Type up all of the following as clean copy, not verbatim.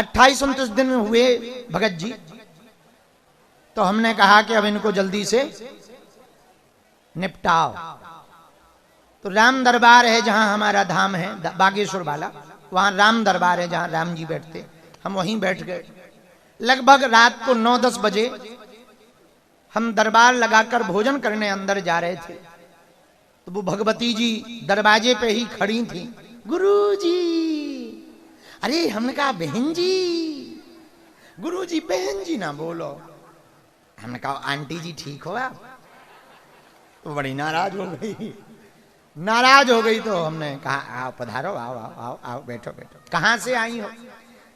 28-29 दिन हुए भगत जी, तो हमने कहा कि अब इनको जल्दी से निपटाओ। तो राम दरबार है जहां हमारा धाम है बागेश्वर वाला, वहां राम दरबार है जहां राम जी बैठते, हम वहीं बैठ गए। लगभग रात को 9-10 बजे हम दरबार लगाकर भोजन करने अंदर जा रहे थे, तो वो भगवती जी दरवाजे पे ही खड़ी थी। गुरुजी, अरे हमने कहा बहन जी, गुरुजी बहन जी ना बोलो। हमने कहा आंटी जी ठीक हो आप? तो बड़ी नाराज हो गई, नाराज हो गई। तो हमने कहा आओ पधारो, आओ आओ आओ आओ, बैठो बैठो। कहाँ से आई हो?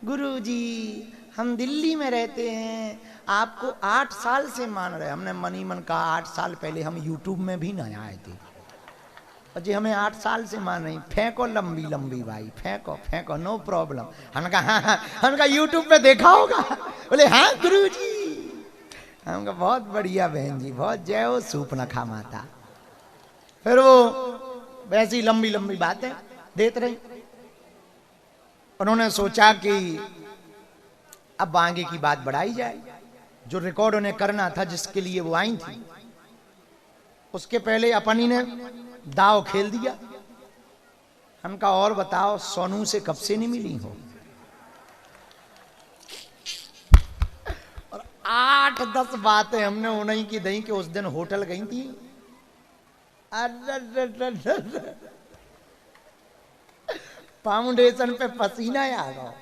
गुरुजी हम दिल्ली में रहते हैं, आपको 8 साल से मान रहे। हमने मनी मन कहा 8 साल पहले हम यूट्यूब में भी ना आए थे, और जी हमें 8 साल से मान रही। फेंको लंबी लंबी भाई, फेंको फेंको, नो प्रॉब्लम। हमने कहा हाँ, हमने कहा यूट्यूब पे देखा होगा। बोले हाँ गुरुजी। हम कहा बहुत बढ़िया बहन जी, बहुत जय हो सूपनखा माता। फिर वो वैसी लंबी लंबी बातें देते रही। उन्होंने सोचा कि अब आगे की बात बढ़ाई जाए, जो रिकॉर्ड उन्हें करना था, जिसके लिए वो आई थी, उसके पहले अपनी ने दाव खेल दिया। हम कहा और बताओ सोनू से कब से नहीं मिली हो? और 8-10 बातें हमने उन्हीं की दही कि उस दिन होटल गई थी। फाउंडेशन पे पसीना आ गया,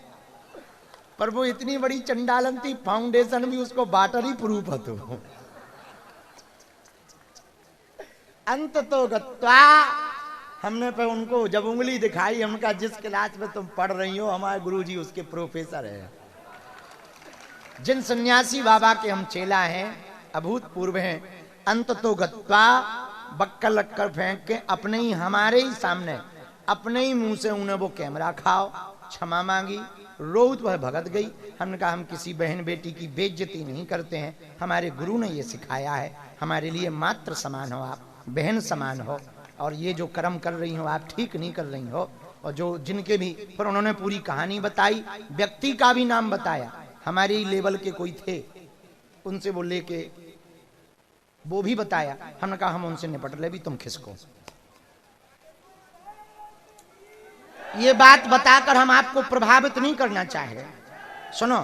पर वो इतनी बड़ी चंडालन थी, फाउंडेशन भी उसको वाटर ही प्रूफ है। तो अंत तो गत्वा हमने पे उनको जब उंगली दिखाई, हमने कहा जिस क्लास में तुम पढ़ रही हो हमारे गुरुजी उसके प्रोफेसर है। जिन सन्यासी बाबा के हम चेला हैं, अभूतपूर्व हैं। अंत तो गत्वा बक्कर लक्कर फेंक के अपने ही हमारे ही सामने अपने ही मुंह से उन्हें वो कैमरा खाओ, क्षमा मांगी, रोत वह भगत गई। हमने कहा हम किसी बहन बेटी की बेइज्जती नहीं करते हैं, हमारे गुरु ने ये सिखाया है, हमारे लिए मात्र समान हो आप, बहन समान हो, और ये जो कर्म कर रही हो आप ठीक नहीं कर रही हो। और जो जिनके भी, फिर उन्होंने पूरी कहानी बताई, व्यक्ति का भी नाम बताया, हमारे ही लेवल के कोई थे, उनसे वो लेके वो भी बताया। हमने कहा हम उनसे निपट ले, भी तुम खिसको। ये बात बताकर हम आपको प्रभावित नहीं करना चाह रहे, सुनो,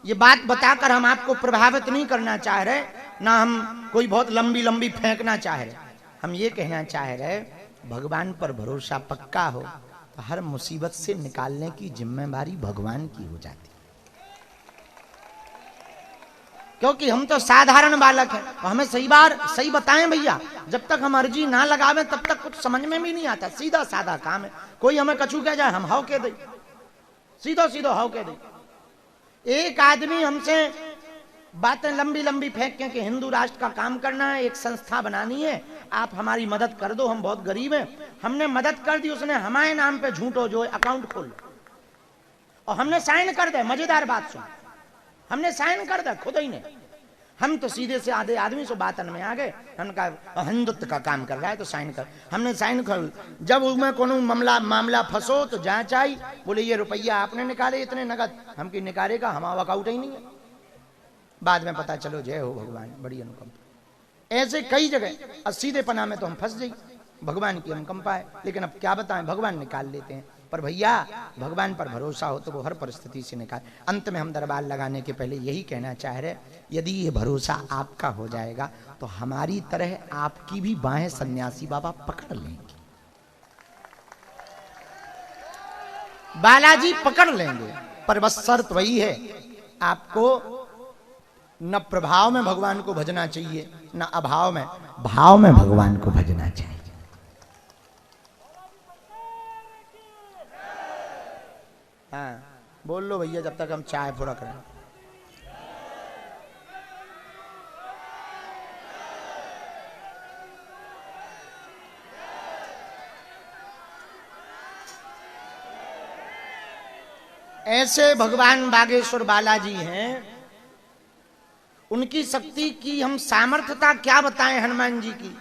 ये बात बताकर हम आपको प्रभावित नहीं करना चाह रहे, ना हम कोई बहुत लंबी लंबी फेंकना चाह रहे। हम ये कहना चाह रहे भगवान पर भरोसा पक्का हो तो हर मुसीबत से निकालने की जिम्मेदारी भगवान की हो जाती, क्योंकि हम तो साधारण बालक हैं। तो हमें सही बताएं भैया, जब तक हम अर्जी ना लगावें तब तक कुछ समझ में भी नहीं आता। सीधा साधा काम है, कोई हमें कछू कह जाए हम हाउ कह दे, सीधो सीधो हाउ कह दे। एक आदमी हमसे बातें लंबी लंबी फेंक के कि हिंदू राष्ट्र का काम करना है, एक संस्था बनानी है, आप हमारी मदद कर दो, हम बहुत गरीब हैं। हमने मदद कर दी, उसने हमारे नाम पे झूठो जो अकाउंट खोल और हमने साइन कर दे। मजेदार बात सुन, हमने साइन कर दिया खुद ही ने। हम तो सीधे से आधे आदमी से बातन में आ गए, हमने कहा हिंदुत्व का काम कर रहा है तो साइन कर। हमने साइन कर, जब उसमें कोनो मामला फंसो तो जांच आई, बोले ये रुपया आपने निकाले इतने नगद, हम की निकाले का, हमारा अकाउंट ही नहीं है। बाद में पता चलो जय हो भगवान, बड़ी अनुकंपा। ऐसे कई जगह सीधे पना में तो हम फंस जाए, भगवान की अनुकंपा है। लेकिन अब क्या बताएं, भगवान निकाल लेते हैं। पर भैया भगवान पर भरोसा हो तो वो हर परिस्थिति से निकाल। अंत में हम दरबार लगाने के पहले यही कहना चाह रहे, यदि ये भरोसा आपका हो जाएगा तो हमारी तरह आपकी भी बाहें सन्यासी बाबा पकड़ लेंगे, बालाजी पकड़ लेंगे। पर बस शर्त वही है, आपको न प्रभाव में भगवान को भजना चाहिए, न अभाव में, भाव में भगवान को भजना चाहिए। हाँ बोल लो भैया, जब तक हम चाय पूरा करें। ऐसे भगवान बागेश्वर बालाजी हैं, उनकी शक्ति की हम सामर्थ्यता क्या बताएं। हनुमान जी की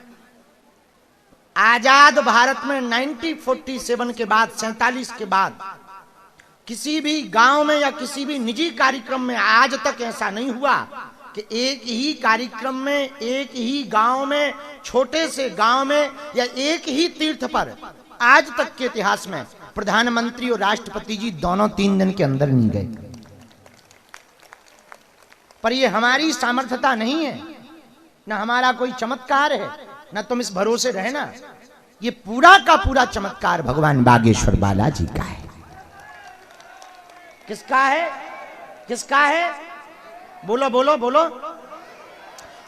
आजाद भारत में 1947 के बाद, 47 के बाद किसी भी गांव में या किसी भी निजी कार्यक्रम में आज तक ऐसा नहीं हुआ कि एक ही कार्यक्रम में, एक ही गांव में, छोटे से गांव में या एक ही तीर्थ पर आज तक के इतिहास में प्रधानमंत्री और राष्ट्रपति जी दोनों 3 दिन के अंदर नहीं गए। पर ये हमारी सामर्थ्यता नहीं है, ना हमारा कोई चमत्कार है, ना तुम इस भरोसे रहना। ये पूरा का पूरा चमत्कार भगवान बागेश्वर बालाजी का है। किसका है? किसका है? बोलो बोलो बोलो।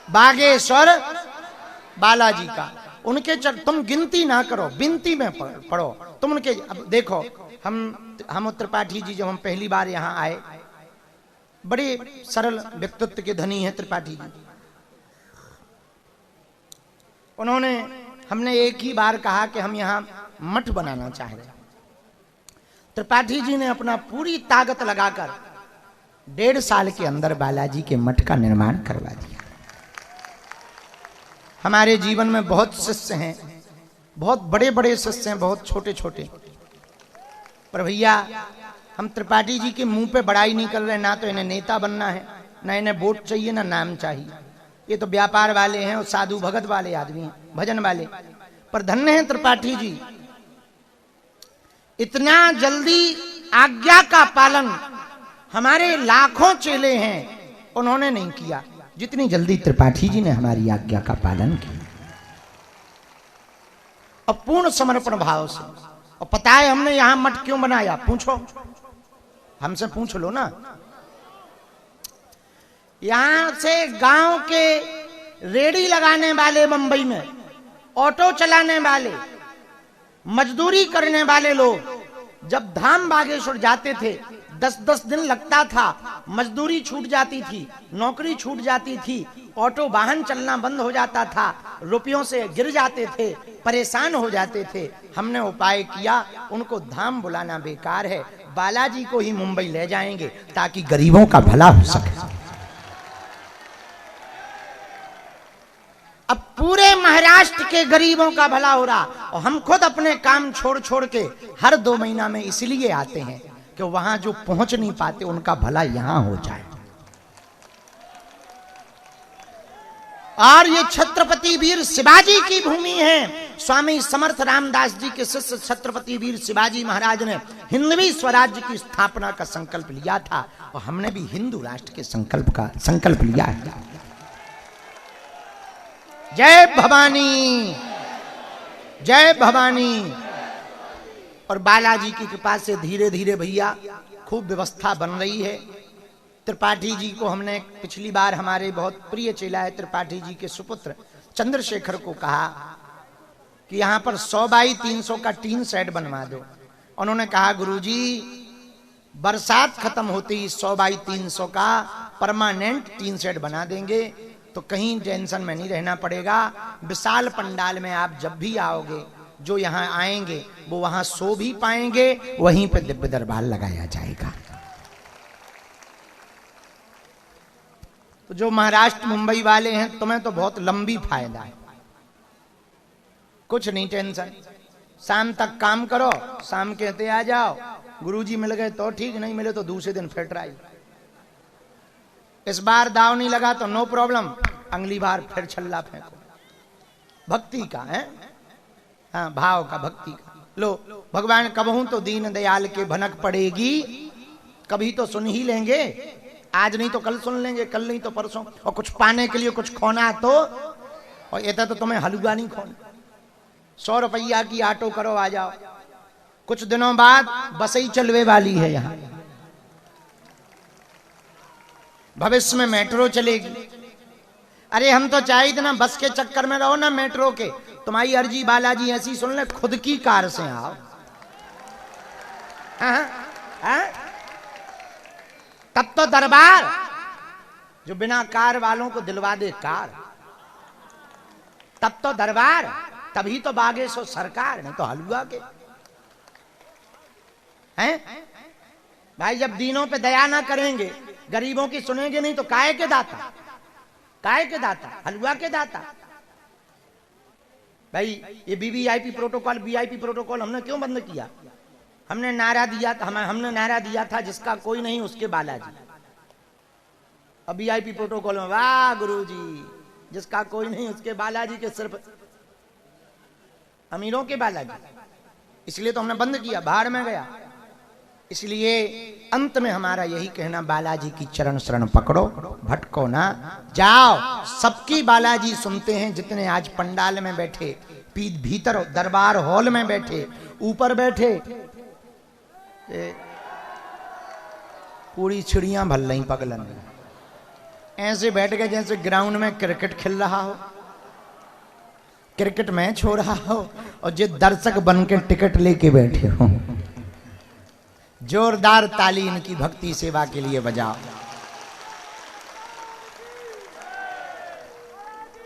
बागेश्वर बालाजी का। उनके तुम गिनती ना करो, बिनती में पढ़ो तुम उनके। अब देखो, हम त्रिपाठी जी जब हम पहली बार यहाँ आए, बड़े सरल व्यक्तित्व के धनी हैं त्रिपाठी जी। उन्होंने, हमने एक ही बार कहा कि हम यहाँ मठ बनाना चाह रहे हैं। त्रिपाठी जी ने अपना पूरी ताकत लगाकर 1.5 साल के अंदर बालाजी के मठ का निर्माण करवा दिया। हमारे जीवन में बहुत शिष्य हैं, बहुत बड़े बड़े शिष्य हैं, बहुत छोटे छोटे। पर भैया, हम त्रिपाठी जी के मुंह पे बड़ाई नहीं कर रहे। ना तो इन्हें नेता बनना है, ना इन्हें वोट चाहिए, ना नाम चाहिए। ये तो व्यापार वाले हैं और साधु भगत वाले आदमी हैं, भजन वाले। पर धन्य है त्रिपाठी जी, इतना जल्दी आज्ञा का पालन हमारे लाखों चेले हैं उन्होंने नहीं किया, जितनी जल्दी त्रिपाठी जी ने हमारी आज्ञा का पालन किया। और पूर्ण समर्पण भाव से। और पता है हमने यहां मठ क्यों बनाया? पूछो, हमसे पूछ लो ना। यहां से गांव के रेड़ी लगाने वाले, मुंबई में ऑटो चलाने वाले, मजदूरी करने वाले लोग जब धाम बागेश्वर जाते थे, 10-10 दिन लगता था, मजदूरी छूट जाती थी, नौकरी छूट जाती थी, ऑटो वाहन चलना बंद हो जाता था, रुपयों से गिर जाते थे, परेशान हो जाते थे। हमने उपाय किया, उनको धाम बुलाना बेकार है, बालाजी को ही मुंबई ले जाएंगे ताकि गरीबों का भला हो सके। अब पूरे महाराष्ट्र के गरीबों का भला हो रहा, और हम खुद अपने काम छोड़ छोड़ के हर 2 महीना में इसलिए आते हैं कि वहां जो पहुंच नहीं पाते उनका भला यहां हो जाए। और ये छत्रपति वीर शिवाजी की भूमि है। स्वामी समर्थ रामदास जी के शिष्य छत्रपति वीर शिवाजी महाराज ने हिंदवी स्वराज्य की स्थापना का संकल्प लिया था, और हमने भी हिंदू राष्ट्र के संकल्प लिया है। जय भवानी, जय भवानी। और बालाजी की कृपा से धीरे धीरे भैया खूब व्यवस्था बन रही है। त्रिपाठी जी को हमने पिछली बार, हमारे बहुत प्रिय चेला है त्रिपाठी जी के सुपुत्र चंद्रशेखर को कहा कि यहाँ पर 100 बाई 300 का टीन सेट बनवा दो। उन्होंने कहा गुरुजी, बरसात खत्म होती ही 100 बाई 300 का परमानेंट टीन सेट बना देंगे, तो कहीं टेंशन में नहीं रहना पड़ेगा। विशाल पंडाल में आप जब भी आओगे, जो यहाँ आएंगे वो वहां सो भी पाएंगे, वहीं पे दिव्य दरबार लगाया जाएगा। तो जो महाराष्ट्र मुंबई वाले हैं, तुम्हें तो बहुत लंबी फायदा है, कुछ नहीं टेंशन। शाम तक काम करो, शाम कहते आ जाओ, गुरुजी मिल गए तो ठीक, नहीं मिले तो दूसरे दिन फिर ट्राई। इस बार दाव नहीं लगा तो नो प्रॉब्लम, अगली बार फिर छल्ला फेंको। भक्ति का है, हाँ, भाव का, भक्ति का। लो, भगवान कबहू तो दीन दयाल के भनक पड़ेगी, कभी तो सुन ही लेंगे। आज नहीं तो कल सुन लेंगे, कल नहीं तो परसों। और कुछ पाने के लिए कुछ खोना तो, और ये तो तुम्हें हलवा नहीं खोना। 100 रुपया की ऑटो करो, आ जाओ। कुछ दिनों बाद बसई चलवे वाली है यहाँ, भविष्य में मेट्रो चलेगी। अरे हम तो चाहिए ना बस के चक्कर में रहो ना मेट्रो के। तुम्हारी अर्जी बालाजी ऐसी सुन ले, खुद की कार से आओ। तब तो दरबार जो बिना कार वालों को दिलवा दे कार, तब तो दरबार, तभी तो बागेश्वर सरकार, नहीं तो हलवा के हैं। भाई जब दीनों पे दया ना करेंगे, गरीबों की सुनेंगे नहीं, तो काय के दाता, काय के दाता, हलवा के दाता। भाई ये वीवीआईपी प्रोटोकॉल, वीआईपी प्रोटोकॉल हमने क्यों बंद किया? हमने नारा दिया था जिसका कोई नहीं उसके बालाजी। अब वीआईपी प्रोटोकॉल में वाह गुरुजी, जिसका कोई नहीं उसके बालाजी के सिर्फ अमीरों के बालाजी। इसलिए तो हमने बंद किया, बाहर में गया। इसलिए अंत में हमारा यही कहना, बालाजी की चरण शरण पकड़ो, भटको ना, जाओ। सबकी बालाजी सुनते हैं, जितने आज पंडाल में बैठे, भीतर दरबार हॉल में बैठे, ऊपर बैठे, पूरी चिड़ियां भल रही पगलन, ऐसे बैठ गए जैसे ग्राउंड में क्रिकेट खेल रहा हो, क्रिकेट मैच हो रहा हो, और जो दर्शक बन के टिकट लेके बैठे हो। जोरदार ताली इनकी भक्ति सेवा के लिए बजाओ।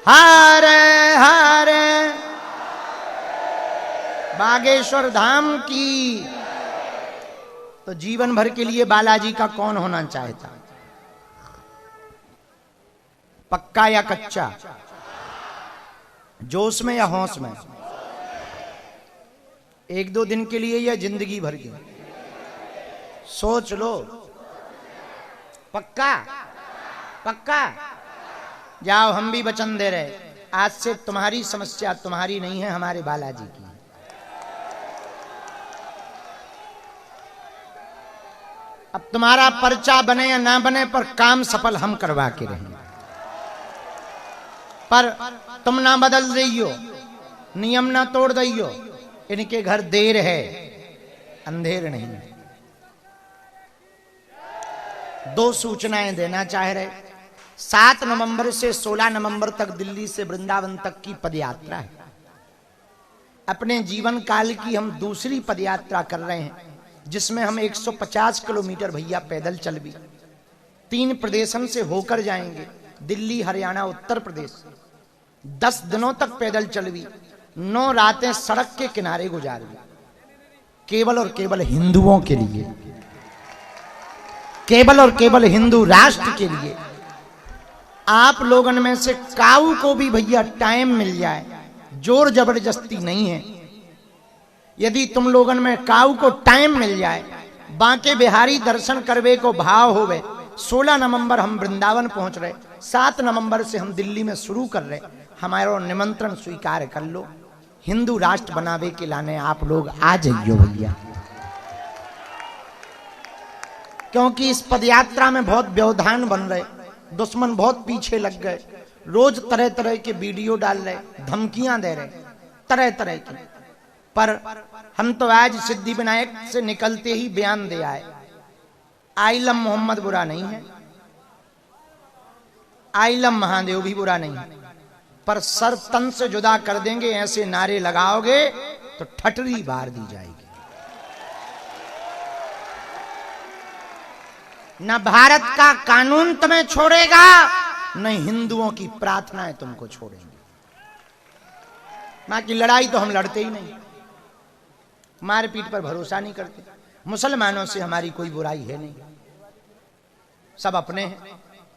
हरे हरे बागेश्वर धाम की। तो जीवन भर के लिए बालाजी का कौन होना चाहता? पक्का या कच्चा? जोश में या होश में? एक दो दिन के लिए या जिंदगी भर के? सोच लो। पक्का? पक्का? जाओ, हम भी वचन दे रहे, आज से तुम्हारी समस्या तुम्हारी नहीं है, हमारे बालाजी की। अब तुम्हारा पर्चा बने या ना बने, पर काम सफल हम करवा के रहेंगे। पर तुम ना बदल रही हो, नियम ना तोड़ रही हो, इनके घर देर है, अंधेर नहीं। दो सूचनाएं देना चाह रहे। 7 नवंबर से 16 नवंबर तक दिल्ली से वृंदावन तक की पदयात्रा है। अपने जीवन काल की हम दूसरी पदयात्रा कर रहे हैं, जिसमें हम 150 किलोमीटर भैया पैदल चल भी 3 प्रदेशन से होकर जाएंगे, दिल्ली, हरियाणा, उत्तर प्रदेश। 10 दिनों तक पैदल चल भी, 9 रातें सड़क के किनारे गुजार भी, केवल और केवल हिंदुओं के लिए, केवल और केवल हिंदू राष्ट्र के लिए। आप लोगन में से काऊ को भी भैया टाइम मिल जाए, जोर जबरदस्ती नहीं है। यदि तुम लोगन में काऊ को टाइम मिल जाए, बांके बिहारी दर्शन करवे को भाव होवे, 16 नवंबर हम वृंदावन पहुंच रहे, 7 नवंबर से हम दिल्ली में शुरू कर रहे। हमारा निमंत्रण स्वीकार कर लो, हिंदू राष्ट्र बनावे के लाने आप लोग आ जाइयो भैया। क्योंकि इस पदयात्रा में बहुत व्यवधान बन रहे, दुश्मन बहुत पीछे लग गए, रोज तरह तरह के वीडियो डाल रहे, धमकियां दे रहे, तरह तरह की। पर हम तो आज सिद्धि विनायक से निकलते ही बयान दे आए, आइलम मोहम्मद बुरा नहीं है, आइलम महादेव भी बुरा नहीं है, पर सर तन से जुदा कर देंगे, ऐसे नारे लगाओगे तो ठटरी बार दी जाएगी। न भारत का कानून तुम्हें छोड़ेगा, न हिंदुओं की प्रार्थनाएं तुमको छोड़ेंगी। मां की लड़ाई तो हम लड़ते ही नहीं, मारपीट पर भरोसा नहीं करते। मुसलमानों से हमारी कोई बुराई है नहीं, सब अपने हैं।